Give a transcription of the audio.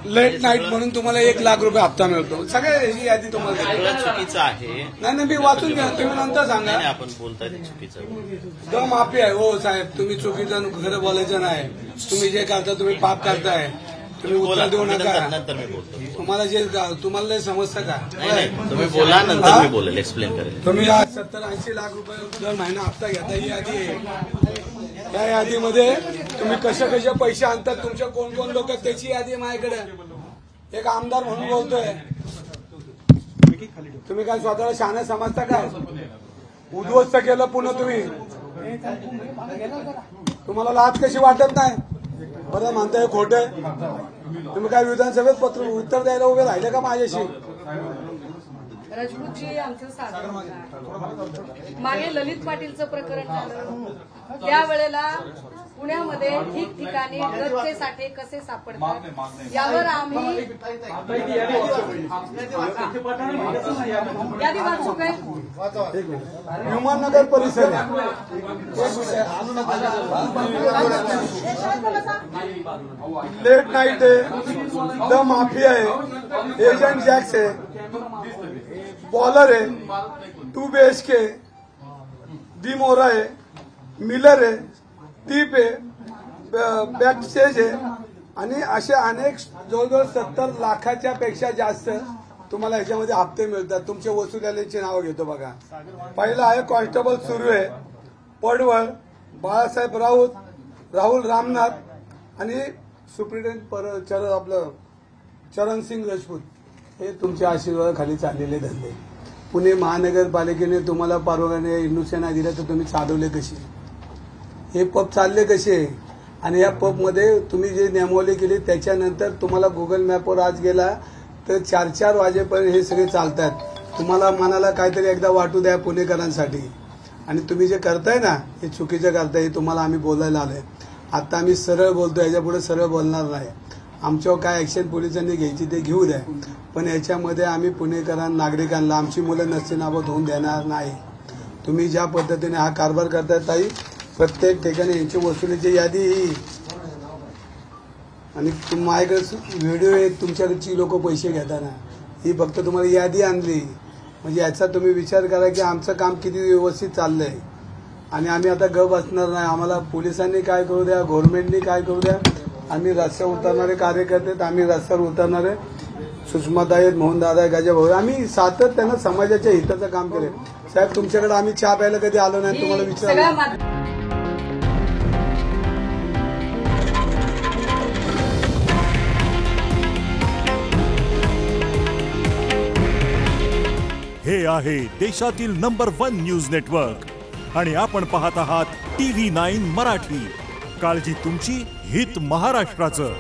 Late night म्हणून तुम्हाला 1 लाख रुपये हप्ता मिळतो. सगळ्या ही यादी तुम्हाला चुकीचं आहे. नाही मी वाचून घ्या, तुम्ही नंतर सांगा. आपण बोलताय ते चुकीचं. जो माफी आहे हो साहेब, तुम्ही चुकीचं खरं बोलायचं नाही. तुम्ही जे करता तुम्ही पाप करताय, तुम्ही उत्तर देऊ नका. नंतर मी बोलतो. तुम्हाला समजतं का? तुम्ही बोला, नंतर मी बोलेल, एक्सप्लेन करेल. तुम्ही आज 70-80 लाख रुपये दर महिना हप्ता घेता, ही यादी आहे. या यादीमध्ये तुम्ही कसे कसे पैसे आणतात, तुमच्या कोण कोण लोक, त्याची यादी आहे माझ्याकडे. एक आमदार म्हणून बोलतोय. तुम्ही काय स्वतःला शहाणे समजता काय? उद्ध्वस्त केलं पुन्हा तुम्ही. तुम्हाला लाज कशी वाटत नाही? बरं म्हणताय खोटे. तुम्ही काय विधानसभेत उत्तर द्यायला उभे राहिले का माझ्याशी? राजपूतजी आमचं साधं मागे ललित पाटीलचं प्रकरण झालं, त्यावेळेला पुण्यामध्ये ठिकठिकाणी ड्रग्जचे साठे कसे सापडतात यावर आम्ही यादी वाचू काय? विमाननगर परिसर लेट नाईट आहे, द माफिया आहे, एजंट जॅक्स आहे, बॉलर आहे, 2 BHK, डी मोरा आहे, मिलर आहे, टीप आहे, बॅक स्टेज आहे आणि असे अनेक जवळजवळ 70 लाखाच्या पेक्षा जास्त तुम्हाला ह्याच्यामध्ये हप्ते मिळतात. तुमच्या वसुलीची नावं घेतो बघा. पहिला आहे कॉन्स्टेबल सुर्वे, पडवळ, बाळासाहेब राऊत, राहुल रामनाथ आणि सुप्रिटेंडेंट आपलं चरणसिंग राजपूत. हे तुमच्या आशीर्वादाखाली चाललेले धंदे. पुणे महानगरपालिकेने तुम्हाला परवानगी इंडस्ट्री नाही दिल्या तर तुम्ही चालवले कसे? हे पब चालले कसे? आणि या पबमध्ये तुम्ही जे नियमावली केली त्याच्यानंतर तुम्हाला गुगल मॅपवर आज गेला तर 4-4 वाजेपर्यंत हे सगळे चालतात. तुम्हाला मनाला काहीतरी एकदा वाटू द्या पुणेकरांसाठी. आणि तुम्ही जे करताय ना हे चुकीचं करताय, हे तुम्हाला आम्ही बोलायला आलोय. आता आम्ही सरळ बोलतो, याच्यापुढे सरळ बोलणार नाही. आमच्यावर काय ऍक्शन पोलिसांनी घ्यायची ते घेऊ द्या, पण याच्यामध्ये आम्ही पुणेकरांना, नागरिकांना आमची मुलं नसतीनाबत होऊन देणार नाही. तुम्ही ज्या पद्धतीने हा कारभार करताय ताई, प्रत्येक ठिकाणी यांची वसुलीची यादी ही आणि माझ्याकडे व्हिडिओ आहेत तुमच्याकडची लोक पैसे घेताना, ही फक्त तुम्हाला यादी आणली म्हणजे याचा तुम्ही विचार करा की आमचं काम किती व्यवस्थित चाललंय. आणि आम्ही आता गप बसणार नाही. आम्हाला पोलिसांनी काय करू द्या, गव्हर्नमेंटनी काय करू द्या, आम्ही रस्त्यावर उतरणारे कार्यकर्ते, आम्ही रस्त्यावर उतरणारे सुषमाताई आहेत, मोहनदादा आहे, गजाभाऊ, आम्ही सातत्यानं समाजाच्या हिताचं काम केले. साहेब तुमच्याकडे आम्ही चहा प्यायला कधी आलो नाही, तुम्हाला विचारलं. हे आहे देशातील नंबर 1 न्यूज नेटवर्क आणि आपण पाहत आहात TV9 मराठी. काळजी तुमची, हित महाराष्ट्राचं.